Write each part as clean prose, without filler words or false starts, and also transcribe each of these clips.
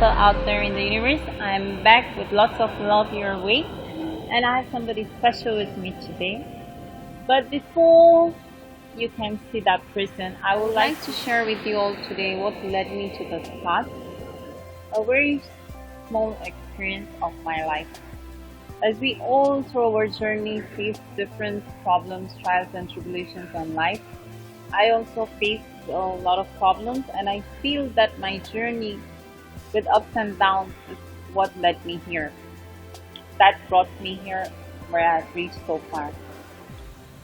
sister out there in the universe. I'm back with lots of love your way, and I have somebody special with me today. But before you can see that person, I would like to share with you all today what led me to this path. A very small experience of my life. As we all through our journey face different problems, trials and tribulations in life, I also faced a lot of problems, and I feel that my journey with ups and downs is what led me here. That brought me here where I've reached so far.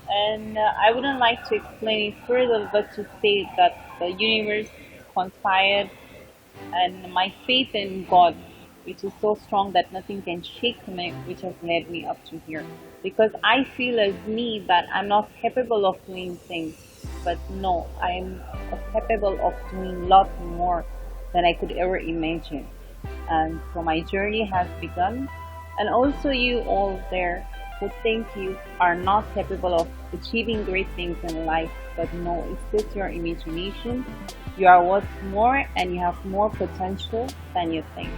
And I wouldn't like to explain it further, but to say that the universe conspired and my faith in God, which is so strong that nothing can shake me, which has led me up to here. Because I feel as me that I'm not capable of doing things, but no, I'm capable of doing lot more than I could ever imagine. And so my journey has begun. And also you all there who think you are not capable of achieving great things in life, but no, it's just your imagination. You are worth more and you have more potential than you think.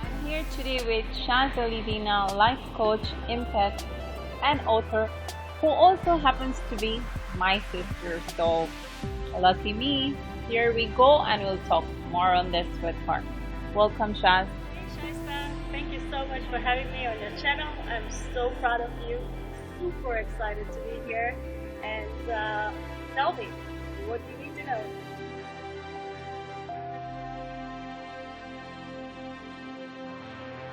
I'm here today with Shaykaa, life coach, empath, and author, who also happens to be my sister. So, lucky me. Here we go, and we'll talk more on this with her. Welcome, Shaz. Hey Shaykaa, thank you so much for having me on your channel. I'm so proud of you. Super excited to be here. And tell me, what do you need to know?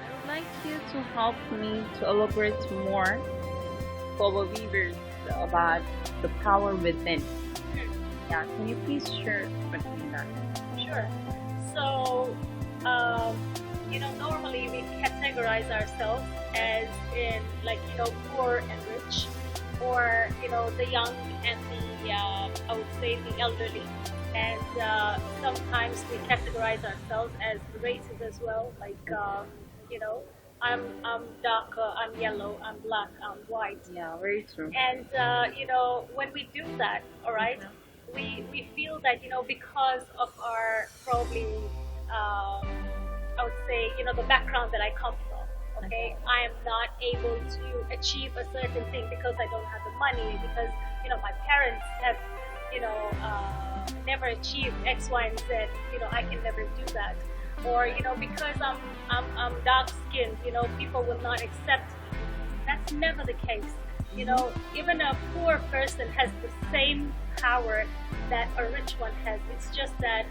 I would like you to help me to elaborate more for our viewers about the power within. Yeah, can you please share with me that? Sure. So, normally we categorize ourselves as in poor and rich, or the young and the I would say the elderly, and sometimes we categorize ourselves as races as well, I'm darker, I'm yellow, I'm black, I'm white. Yeah, very true. And when we do that, all right, we feel that because of our probably I would say the background that I come from. Okay, I am not able to achieve a certain thing because I don't have the money, because my parents have never achieved X, Y, and Z. I can never do that. Or because I'm dark skinned, people will not accept me. That's never the case. Even a poor person has the same power that a rich one has. It's just that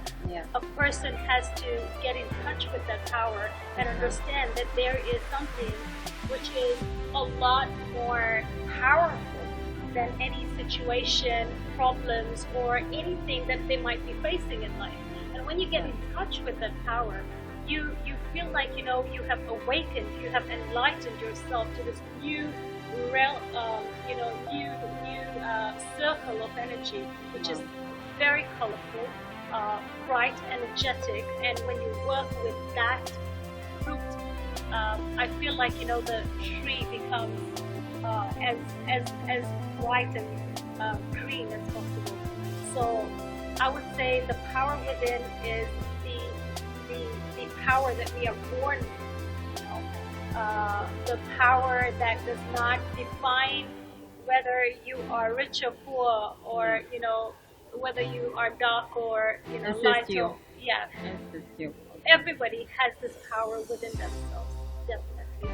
a person has to get in touch with that power and understand that there is something which is a lot more powerful than any situation, problems, or anything that they might be facing in life. And when you get in touch with that power, you feel like you have awakened, you have enlightened yourself to this new realm, new circle of energy, which is very colorful, bright, energetic. And when you work with that fruit, I feel like the tree becomes as bright and green as possible. So I would say the power within is the power that we are born with. The power that does not define whether you are rich or poor, or whether you are dark or light. Or, yeah, everybody has this power within themselves. Definitely,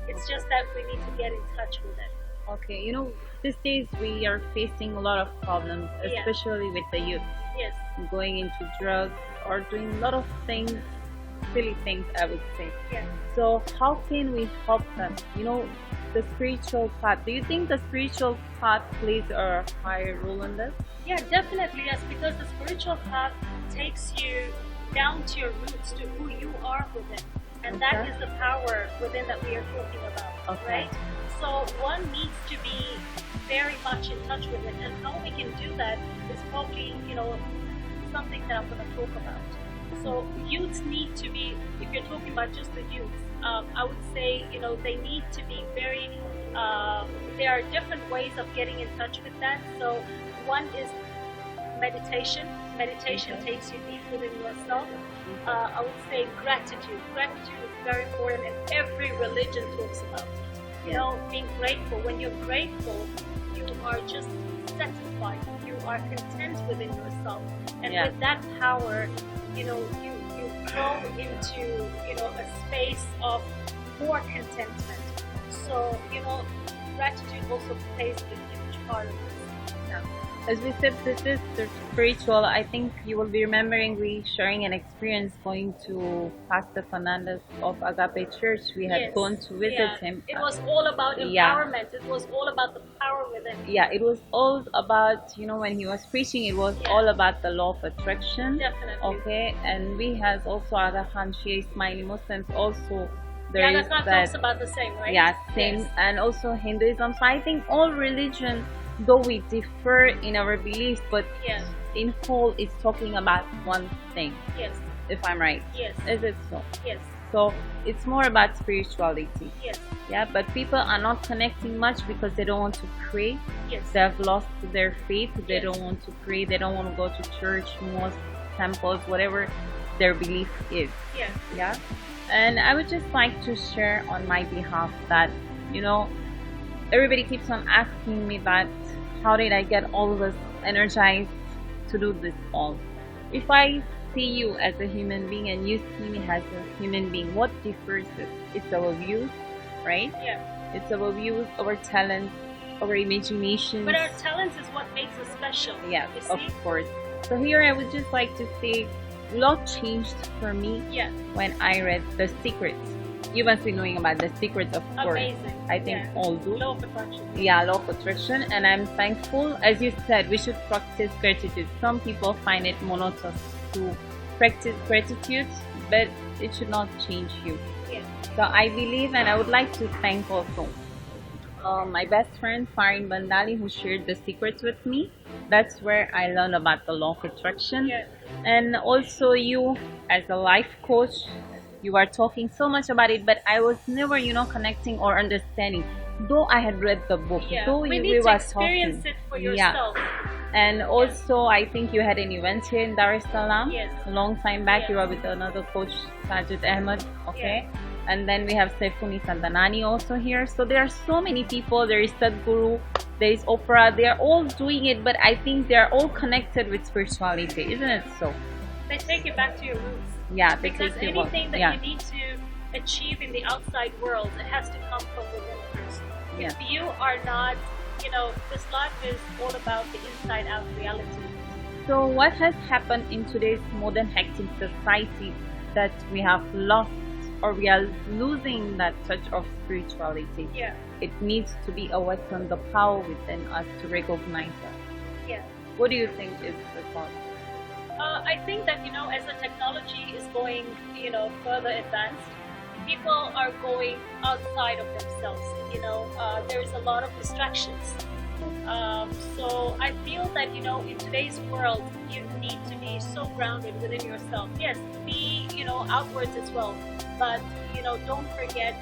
it's just that we need to get in touch with it. Okay, these days we are facing a lot of problems, especially with the youth. Yes. Going into drugs or doing a lot of things, silly things, I would say. Yeah. So how can we help them? The spiritual path. Do you think the spiritual path plays a higher role in this? Yeah, definitely yes, because the spiritual path takes you down to your roots, to who you are within. And that is the power within that we are talking about, right? So one needs to be very much in touch with it, and how we can do that is probably, something that I'm going to talk about. So youths need to be, if you're talking about just the youth, I would say, they need to be very, there are different ways of getting in touch with that. So one is meditation. Meditation Okay. takes you deep within yourself. I would say gratitude. Gratitude is very important, and every religion talks about it. You know, being grateful. When you're grateful, you are just satisfied. You are content within yourself, and Yeah. with that power, you know, you grow into, you know, a space of more contentment. So, you know, gratitude also plays a huge part of this. As we said, this is the spiritual. I think you will be remembering we sharing an experience going to Pastor Fernandez of Agape Church. We had Yes. gone to visit Yeah. him. It was all about Yeah. empowerment. It was all about the power within. Yeah, it was all about, you know, when he was preaching, it was Yeah. all about the law of attraction. Definitely. Okay, and we has also Aga Khan, Shia Ismaili Muslims also. There Yeah, is that's not that. talks about the same, right? Yeah, same, Yes. and also Hinduism. So I think all religion, though we differ in our beliefs, but Yes. in whole, it's talking about one thing. Yes. If I'm right, Yes. is it so? Yes. So it's more about spirituality. Yes. Yeah, but people are not connecting much because they don't want to pray. Yes. They have lost their faith. They Yes. don't want to pray. They don't want to go to church, mosque, temples, whatever their belief is. Yes. Yeah. And I would just like to share on my behalf that, you know, everybody keeps on asking me that how did I get all this energized to do this all? If I see you as a human being and you see me as a human being, what differs is it's our views, right? Yeah. It's our views, our talents, our imagination. But our talent is what makes us special. Yes, You of see? course. So here I would just like to say a lot changed for me Yeah. when I read The Secret. You must be knowing about The Secret, of course. Amazing. I think Yeah. all do. Law of attraction. Yeah, law of attraction, and I'm thankful. As you said, we should practice gratitude. Some people find it monotonous to practice gratitude, but it should not change you. Yeah. So I believe, and I would like to thank also my best friend Farin Bandali, who shared The Secrets with me. That's where I learned about the law of attraction. Yeah. And also you as a life coach, you are talking so much about it, but I was never, you know, connecting or understanding. Though I had read the book, Yeah. though We we need to were experience talking. it for Yeah. yourself. And also, I think you had an event here in Dar es Salaam Yes. a long time back. Yes. You were with another coach, Sajid Ahmed. Okay. And then we have Saifuni Sandanani also here. So there are so many people. There is Sadhguru, there is Oprah. They are all doing it, but I think they are all connected with spirituality, isn't it so? They take it back to your roots. Yeah, they Because take you back. anything that Yeah. you need to achieve in the outside world, it has to come from within a person. Yeah. If you are not, you know, this life is all about the inside out reality. So what has happened in today's modern hectic society that we have lost or we are losing that touch of spirituality? Yeah. It needs to be awakened, the power within us to recognize that. Yeah. What do you think is the cause? I think that, you know, as the technology is going, you know, further advanced, people are going outside of themselves. You know, there is a lot of distractions. So I feel that, you know, in today's world, you need to be so grounded within yourself. Yes, be, you know, outwards as well, but, you know, don't forget,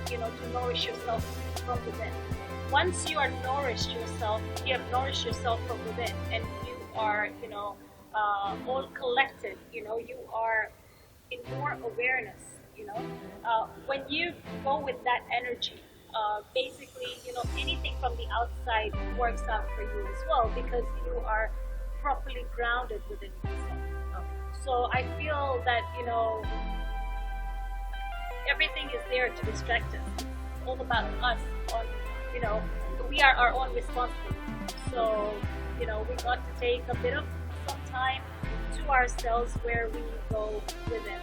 you know, to nourish yourself from within. Once you are nourished yourself, you have nourished yourself from within, and you are, you know, all collected. You know, you are in more awareness. You know, when you go with that energy, basically, you know, anything from the outside works out for you as well, because you are properly grounded within yourself. So I feel that, you know, everything is there to distract us. It's all about us. On, you know, we are our own responsibility. So, you know, we got to take a bit of some time to ourselves where we go within.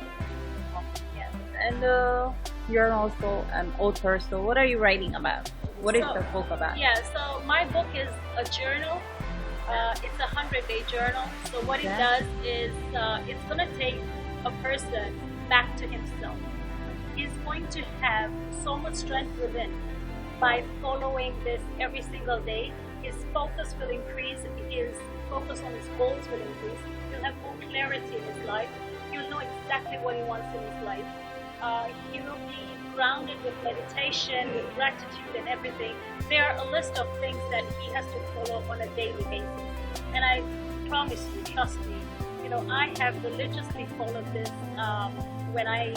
Yeah. And you're also an author, so what are you writing about? What is So, the book about? Yeah, so my book is a journal. It's a 100-day journal. So what it Okay. does is it's going to take a person back to himself. He's going to have so much strength within by following this every single day. His focus will increase. His focus on his goals will increase. He'll have more clarity in his life. He'll know exactly what he wants in his life. He will be grounded with meditation, with gratitude and everything. There are a list of things that he has to follow on a daily basis. And I promise you, trust me, I have religiously followed this when I,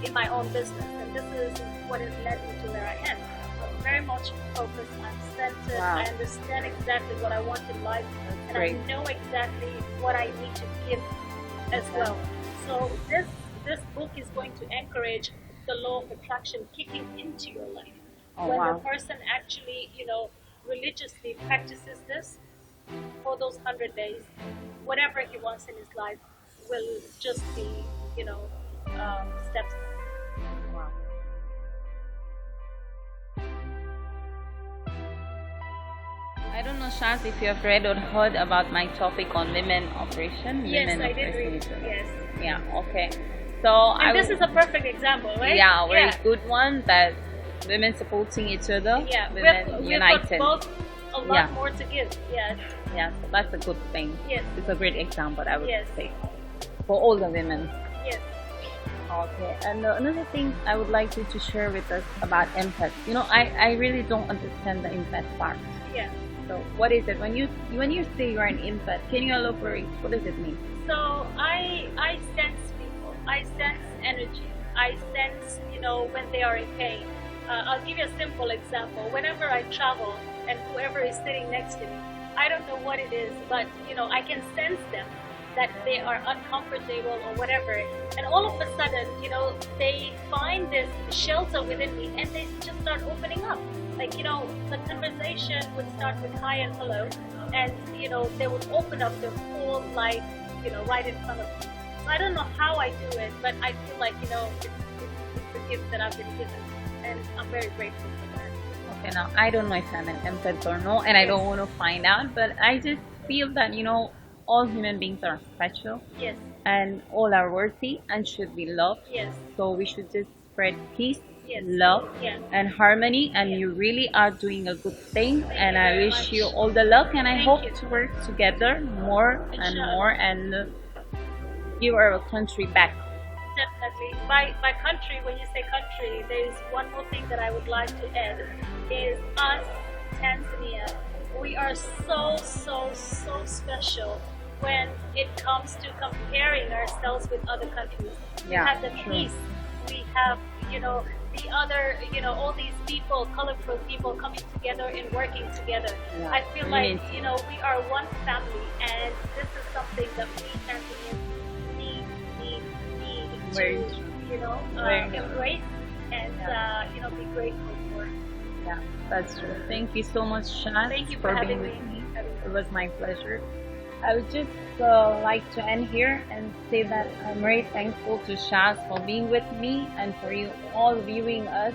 in my own business, and this is what has led me to where I am. I'm very much focused, I'm centered, Wow. I understand exactly what I want in life, and great. I know exactly what I need to give as well. So this book is going to encourage the law of attraction kicking into your life. Oh, When wow. the person actually, religiously practices this for those 100 days, whatever he wants in his life will just be, steps. Wow. I don't know, Shaz, if you have read or heard about my topic on women operation. Yes, women I did read. operation. Yes. Yeah, okay. So And this is a perfect example, right? yeah, a very good one, that women supporting each other, Yeah, women we've united. got both a lot Yeah. more to give. Yes. Yeah, so that's a good thing. Yes. It's a great example, I would Yes. say, for all the women. Yes. Okay, and another thing I would like you to share with us about empath. I really don't understand the empath part. Yeah. So what is it? When you say you're an empath, can you elaborate? What does it mean? So I sense people. I sense energy. I sense, when they are in pain. I'll give you a simple example. Whenever I travel and whoever is sitting next to me, I don't know what it is, but I can sense them, that they are uncomfortable or whatever. And all of a sudden, they find this shelter within me and they just start opening up. Like, the conversation would start with hi and hello, and, they would open up their whole life, right in front of me. So I don't know how I do it, but I feel like, it's a gift that I've been given, and I'm very grateful for that. Okay, now I don't know if I'm an empath or no, and I don't want to find out, but I just feel that all human beings are special Yes, and all are worthy and should be loved. yes, So we should just spread peace, yes. love, Yeah. and harmony, and Yeah. you really are doing a good thing, and you I very wish much. you all the luck, and I Thank hope you. to work together more and Inshallah. more and give our country back. Definitely. By country, when you say country, there is one more thing that I would like to add, is us, Tanzania. We are so special when it comes to comparing ourselves with other countries. We Yeah, have the true. peace. We have, the other, all these people, colorful people coming together and working together. Yeah, I feel like, unity. we are one family, and this is something that we Tanzanians need Very to, true. Very true. embrace and, be grateful for. Yeah, that's true. Thank you so much, Shaz, Thank you for for being having with me. me. It was my pleasure. I would just like to end here and say that I'm very thankful to Shaz for being with me and for you all viewing us.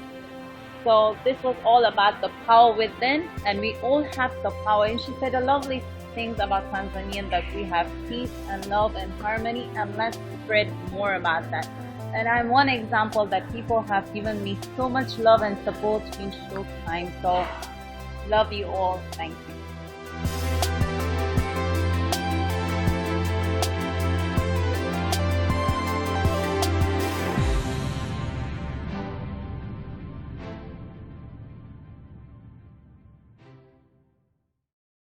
So this was all about the power within, and we all have the power. And she said a lovely things about Tanzania, that we have peace and love and harmony, and let's spread more about that. And I'm one example that people have given me so much love and support in short time. So love you all. Thank you.